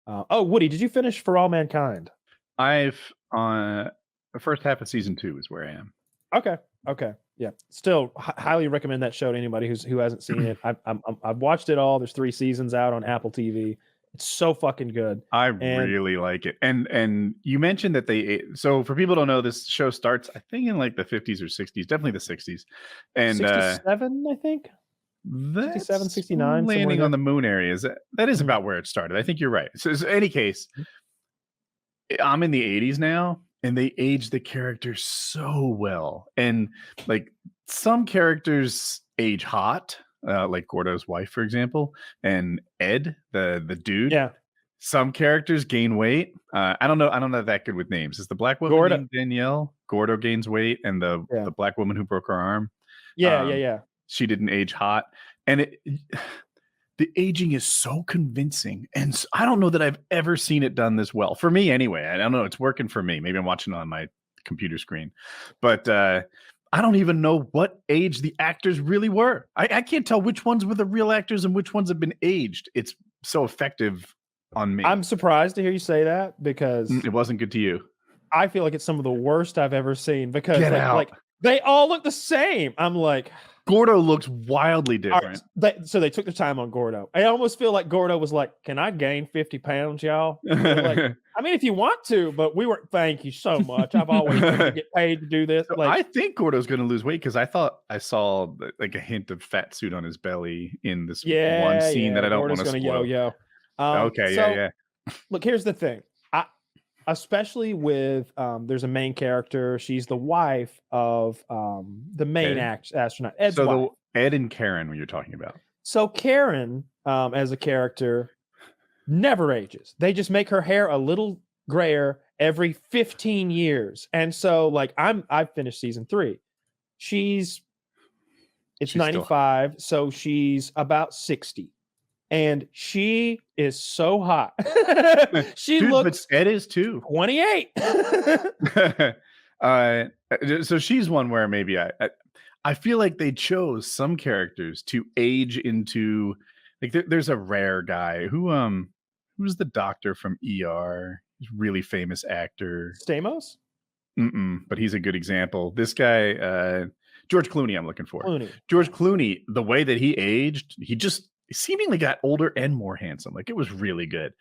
Woody, did you finish For All Mankind? I've the first half of season 2 is where I am. Okay, yeah. Still, highly recommend that show to anybody who hasn't seen it. I've watched it all. There's 3 seasons out on Apple TV. It's so fucking good. I And really like it. And you mentioned that so for people who don't know, this show starts, I think, in like the 50s or 60s, definitely the 60s. And 67, I think. 67, 69, landing on the moon areas. That is about where it started. I think you're right. So in any case, I'm in the 80s now, and they age the characters so well. And like some characters age hot, like Gordo's wife, for example, and Ed, the dude. Yeah. Some characters gain weight. I don't know that good with names. Is the black woman Gordo. named Danielle? Gordo gains weight, and the black woman who broke her arm. Yeah. She didn't age hot, and the aging is so convincing, and I don't know that I've ever seen it done this well. For me, anyway. I don't know. It's working for me. Maybe I'm watching it on my computer screen, but I don't even know what age the actors really were. I can't tell which ones were the real actors and which ones have been aged. It's so effective on me. I'm surprised to hear you say that because it wasn't good to you. I feel like it's some of the worst I've ever seen because like they all look the same. I'm like, Gordo looks wildly different. So they took the time on Gordo. I almost feel like Gordo was like, "Can I gain 50 pounds, y'all?" Like, I mean, if you want to, but we weren't. Thank you so much. I've always wanted to get paid to do this. So I think Gordo's going to lose weight because I thought I saw like a hint of fat suit on his belly in this one scene that I don't want to spoil. Yo. Yeah. Look, here's the thing. Especially with there's a main character. She's the wife of the main astronaut. Ed's wife. Ed and Karen, when you're talking about. So Karen, as a character, never ages. They just make her hair a little grayer every 15 years. And so, like, I've finished season 3. She's 95, so she's about 60. And she is so hot. She looks. Ed is too. 28. So she's one where maybe I feel like they chose some characters to age into. Like there's a rare guy who's the doctor from ER. He's a really famous actor. Stamos? But he's a good example. This guy, George Clooney, I'm looking for. George Clooney, the way that he aged, he just seemingly got older and more handsome. Like it was really good.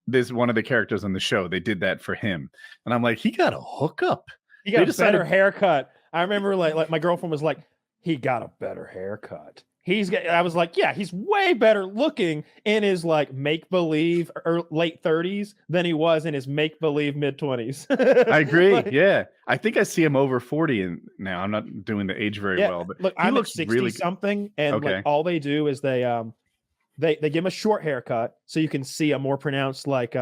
There's one of the characters on the show. They did that for him, and I'm like, he got a hookup. He got a better haircut. I remember, like my girlfriend was like, he got a better haircut. I was like, yeah, he's way better looking in his like make believe late 30s than he was in his make believe mid 20s. I agree. Yeah, I think I see him over 40, and now I'm not doing the age very well. But look, he I'm looks 60 really something, and like all they do is they give him a short haircut so you can see a more pronounced like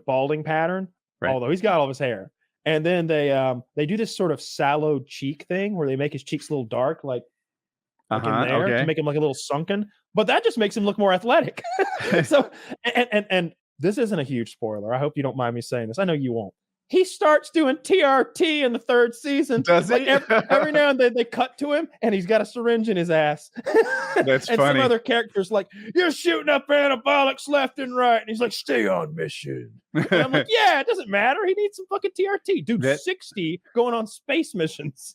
balding pattern. Right. Although he's got all of his hair, and then they do this sort of sallow cheek thing where they make his cheeks a little dark, like in there to make him like a little sunken, but that just makes him look more athletic. So, and this isn't a huge spoiler. I hope you don't mind me saying this. I know you won't. He starts doing TRT in the 3rd season. Does he? Every now and then they cut to him and he's got a syringe in his ass. That's and funny. Some other characters like, you're shooting up anabolics left and right. And he's like, stay on mission. And I'm like, yeah, it doesn't matter. He needs some fucking TRT. Dude, 60 going on space missions.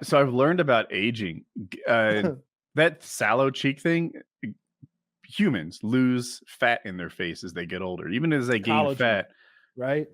So I've learned about aging. That sallow cheek thing, humans lose fat in their face as they get older, even as they gain fat. Right?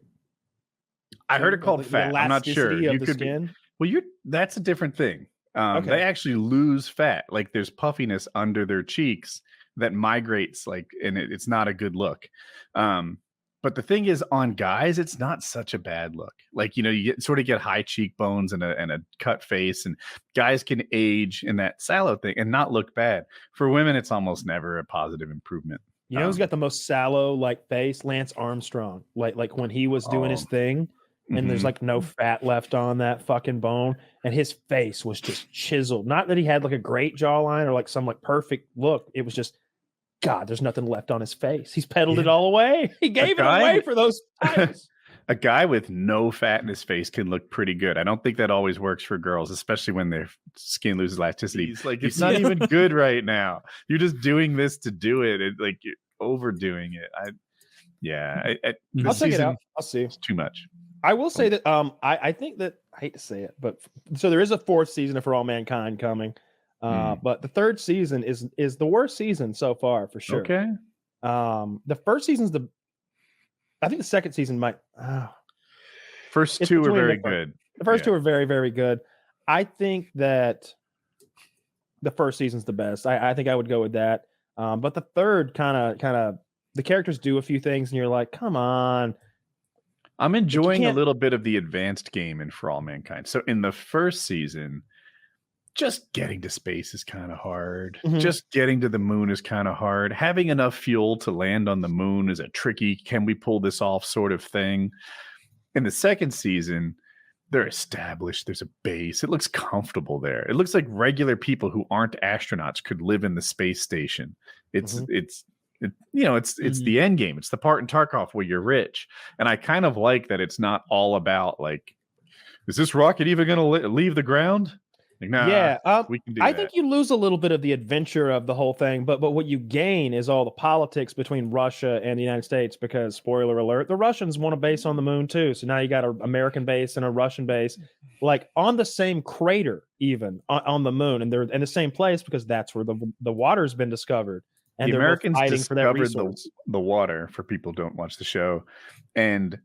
I heard it called fat. I'm not sure. You could be. Well, that's a different thing. They actually lose fat. Like there's puffiness under their cheeks that migrates, like, and it's not a good look. But the thing is, on guys, it's not such a bad look. Like, you get high cheekbones and a cut face, and guys can age in that sallow thing and not look bad. For women, it's almost never a positive improvement. You know who's got the most sallow like face? Lance Armstrong. Like when he was doing his thing, and there's like no fat left on that fucking bone, and his face was just chiseled. Not that he had like a great jawline or like some like perfect look. It was just, God, there's nothing left on his face. He's pedaled it all away. He gave it away for those titles. A guy with no fat in his face can look pretty good. I don't think that always works for girls, especially when their skin loses elasticity. It's not even good right now. You're just doing this to do it. Like, you're overdoing it. Yeah, I'll check it out. I'll see. It's too much. I will say that I think that I hate to say it, but so there is a 4th season of For All Mankind coming. But the 3rd season is the worst season so far for sure. Okay. The first season's I think the 2nd season might. First 2 are very good. The first 2 are very, very good. I think that the first season's the best. I think I would go with that. But the 3rd kind of the characters do a few things, and you're like, come on. I'm enjoying a little bit of the advanced game in For All Mankind. So in the first season, just getting to space is kind of hard. Mm-hmm. Just getting to the moon is kind of hard. Having enough fuel to land on the moon is a tricky, can we pull this off sort of thing. In the 2nd season, they're established. There's a base. It looks comfortable there. It looks like regular people who aren't astronauts could live in the space station. It's the end game. It's the part in Tarkov where you're rich. And I kind of like that it's not all about like, is this rocket even going to leave the ground? Like, nah, yeah, we can do I think you lose a little bit of the adventure of the whole thing, but what you gain is all the politics between Russia and the United States, because, spoiler alert, the Russians want a base on the moon too. So now you got an American base and a Russian base, like on the same crater, even on the moon, and they're in the same place because that's where the water's been discovered. And the Americans fighting for that resource. the water, for people who don't watch the show, and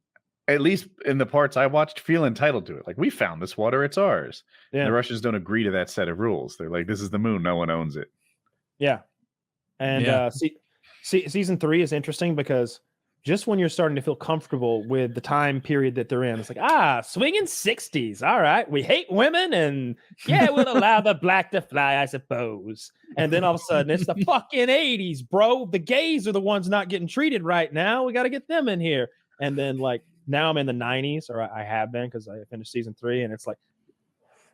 at least in the parts I watched, feel entitled to it. Like, we found this water, it's ours. Yeah. And the Russians don't agree to that set of rules. They're like, this is the moon, no one owns it. Yeah. And season 3 is interesting because just when you're starting to feel comfortable with the time period that they're in, it's like, swinging 60s. All right. We hate women, and we'll allow the black to fly, I suppose. And then all of a sudden it's the fucking 80s, bro. The gays are the ones not getting treated right now. We got to get them in here. And then like, now I'm in the 90s, or I have been, because I finished season 3, and it's like,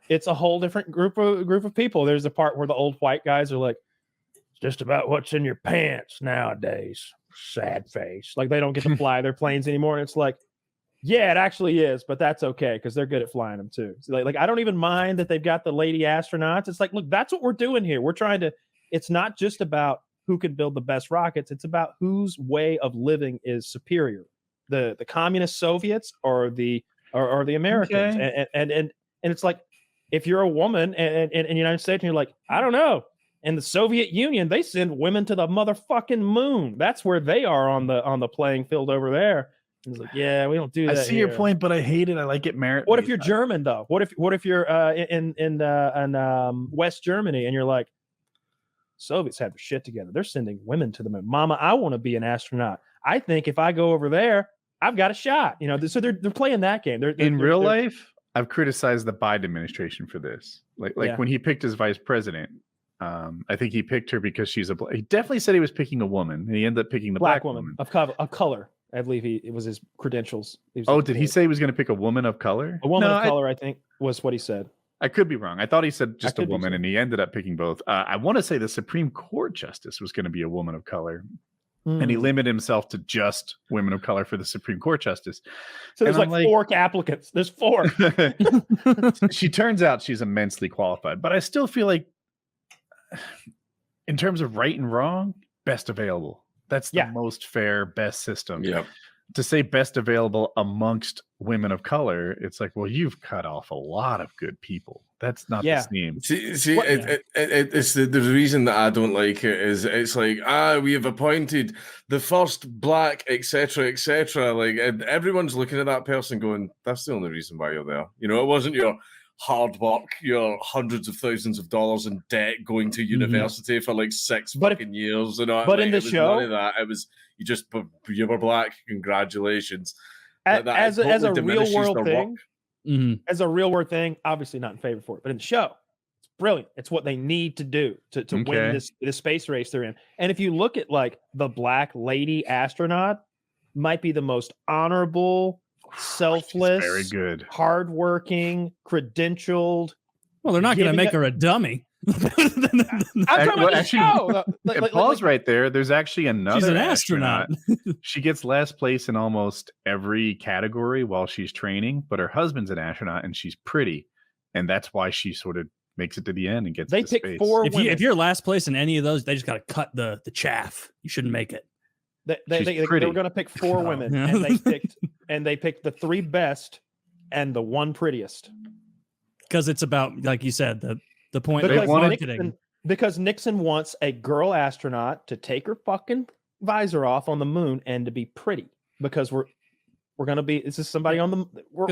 it's a whole different group of people. There's a part where the old white guys are like, it's just about what's in your pants nowadays. Sad face. Like, they don't get to fly their planes anymore. And it's like, yeah, it actually is, but that's okay because they're good at flying them too. So like I don't even mind that they've got the lady astronauts. It's like, look, that's what we're doing here. We're trying to. It's not just about who can build the best rockets. It's about whose way of living is superior. The communist Soviets or the Americans. Okay. And it's like, if you're a woman in the United States and you're like, I don't know, in the Soviet Union, they send women to the motherfucking moon. That's where they are on the playing field over there. And it's like, yeah, we don't do that. I see your point, but I hate it. I like it merit. What if you're German though? What if you're in West Germany and you're like, Soviets have their shit together. They're sending women to the moon. Mama, I want to be an astronaut. I think if I go over there, I've got a shot. You know, so they're playing that game. They're in real life. I've criticized the Biden administration for this. Like when he picked his vice president, I think he picked her because she's he definitely said he was picking a woman, and he ended up picking the black woman of color. I believe it was his credentials. Did he say he was going to pick a woman of color? A woman of color, I think, was what he said. I could be wrong. I thought he said just a woman, and he ended up picking both. I want to say the Supreme Court justice was going to be a woman of color. And he limited himself to just women of color for the Supreme Court justice. So there's like 4 applicants. There's 4. She turns out she's immensely qualified. But I still feel like, in terms of right and wrong, best available. That's the most fair, best system. Yep. To say best available amongst women of color, it's like, well, you've cut off a lot of good people. That's not the theme. See, it's the reason that I don't like it is it's like, we have appointed the first black, etc., etc. Like, and everyone's looking at that person going, that's the only reason why you're there. You know, it wasn't your hard work, your hundreds of thousands of dollars in debt going to university for like 6 fucking years. You know, but in the show, none of that. It was you were black. Congratulations. As a real world thing. As a real world thing, obviously not in favor for it, but in the show, it's brilliant. It's what they need to do to win this space race they're in. And if you look at like the black lady astronaut, might be the most honorable, selfless, very good, hardworking, credentialed. Well, they're not going to make her a dummy. I'm talking about the show. Pause right there. There's actually another. She's an astronaut. She gets last place in almost every category while she's training, but her husband's an astronaut and she's pretty, and that's why she sort of makes it to the end and gets. They pick space. 4 if you're last place in any of those, they just got to cut the chaff. You shouldn't make it. They were going to pick 4 women, and they picked the 3 best and the 1 prettiest. Because it's about, like you said, the point because of marketing. Because Nixon wants a girl astronaut to take her fucking visor off on the moon and to be pretty. Because we're gonna be. This is somebody on the. We're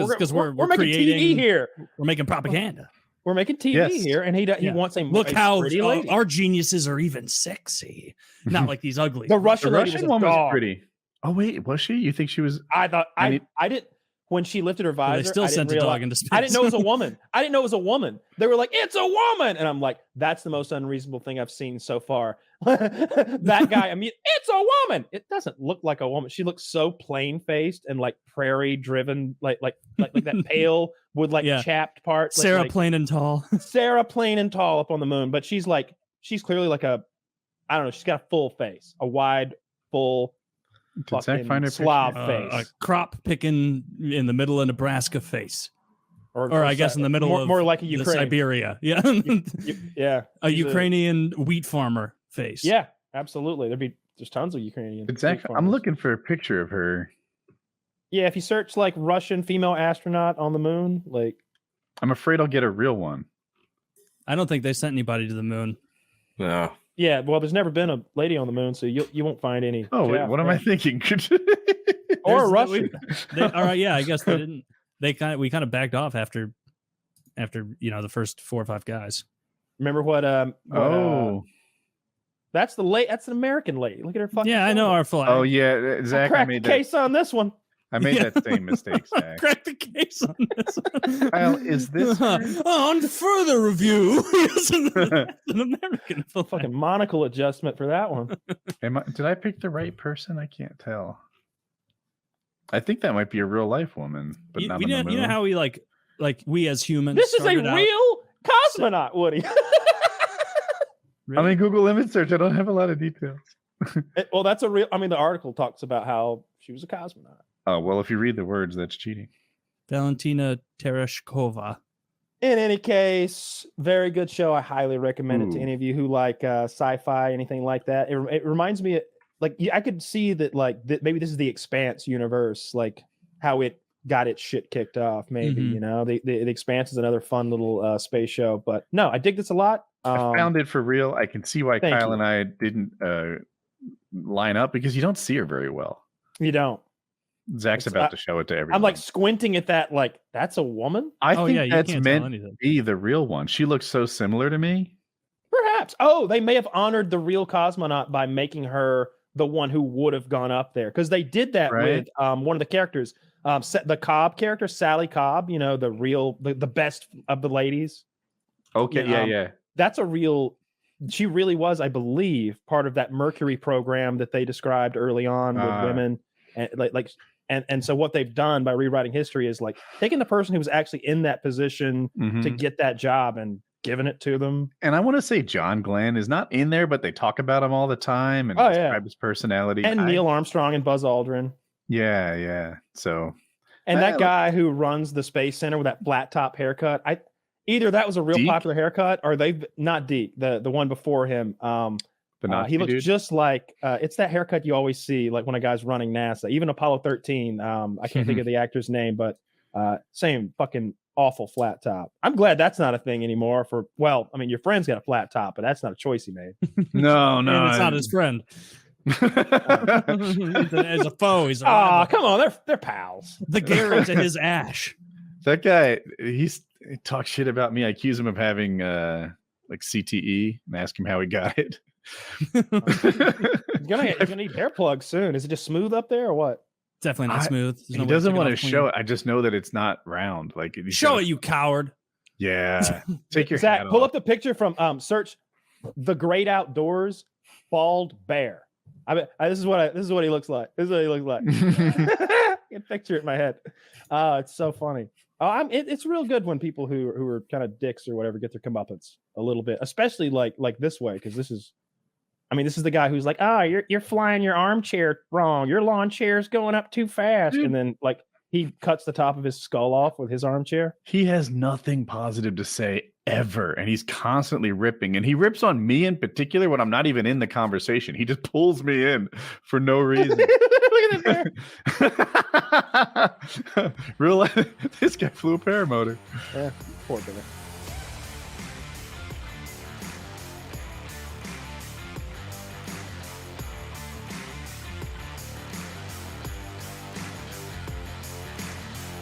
making TV here. We're making propaganda. We're making TV here, and he wants a look how pretty lady. Our geniuses are even sexy, not like these ugly. The Russian woman was pretty. Oh wait, was she? You think she was? I thought I didn't. When she lifted her visor, they still sent a dog into space. I didn't know it was a woman. They were like, "It's a woman," and I'm like, "That's the most unreasonable thing I've seen so far." That guy, I mean, it's a woman. It doesn't look like a woman. She looks so plain faced and like prairie driven, like that pale with chapped parts. Sarah plain and tall. Sarah plain and tall up on the moon, but she's clearly like I don't know. She's got a full face, a wide, full. Fucking Slav face, a crop picking in the middle of Nebraska face, or I guess in the middle of more like a Ukraine. Siberia, a Ukrainian wheat farmer face. Yeah, absolutely. There's tons of Ukrainian. Exactly. I'm looking for a picture of her. Yeah, if you search like Russian female astronaut on the moon, like I'm afraid I'll get a real one. I don't think they sent anybody to the moon. No. Yeah, well, there's never been a lady on the moon, so you won't find any. Oh, wait, what am I thinking? Or a Russian. All right, yeah, I guess they didn't. We kind of backed off after the first 4 or 5 guys. Remember what? That's an American lady. Look at her fucking. Yeah, I know our flag. Oh yeah, Zach. I made the case on this one. I made that same mistake, Zach. Crack the case on this one. Kyle, is this on further review? An American fucking monocle adjustment for that one. Did I pick the right person? I can't tell. I think that might be a real life woman, but not on the moon. You know how we like we as humans. This is a real cosmonaut, Woody. Really? I mean, Google image search. I don't have a lot of details. Well, that's a real. I mean, the article talks about how she was a cosmonaut. Oh, well, if you read the words, that's cheating. Valentina Tereshkova. In any case, very good show. I highly recommend it to any of you who like sci-fi, anything like that. It reminds me, I could see that, maybe this is the Expanse universe, like how it got its shit kicked off. Maybe the Expanse is another fun little space show. But no, I dig this a lot. I found it for real. I can see why Kyle and I didn't line up because you don't see her very well. You don't. Zach's about to show it to everyone. I'm like squinting at that, like that's a woman. I think that's meant to be the real one. She looks so similar to me. Perhaps. Oh, they may have honored the real cosmonaut by making her the one who would have gone up there, because they did that with one of the characters, the Cobb character, Sally Cobb. The best of the ladies. Okay, yeah. That's a real. She really was, I believe, part of that Mercury program that they described early on with women, and And so what they've done by rewriting history is like taking the person who was actually in that position to get that job and giving it to them. And I want to say John Glenn is not in there, but they talk about him all the time and describe his personality. And Neil Armstrong and Buzz Aldrin. Yeah. So, and that guy who runs the Space Center with that flat top haircut, either that was a real popular haircut, or they've not Deke, the one before him. He looks just like it's that haircut you always see, like when a guy's running NASA, even Apollo 13. I can't think of the actor's name, but same fucking awful flat top. I'm glad that's not a thing anymore. Your friend's got a flat top, but that's not a choice he made. No, and it's not his friend. As a foe, he's come on, they're pals. The Garrett to his Ash. That guy, he talks shit about me. I accuse him of having like CTE and ask him how he got it. He's gonna need hair plugs soon. Is it just smooth up there or what? Definitely not smooth. He doesn't want to show it. I just know that it's not round. Like show it, you coward. Yeah. Take your Zach, hat pull off. up the picture from search The Great Outdoors bald bear. This is what he looks like. This is what he looks like. I can picture it in my head. It's so funny. It's real good when people who are kind of dicks or whatever get their comeuppance a little bit, especially like this way, because this is the guy who's like, you're flying your armchair wrong. Your lawn chair's going up too fast. Dude. And then like he cuts the top of his skull off with his armchair. He has nothing positive to say ever, and he's constantly ripping, and he rips on me in particular when I'm not even in the conversation. He just pulls me in for no reason. Look at this Real life, this guy flew a paramotor. Yeah, poor guy.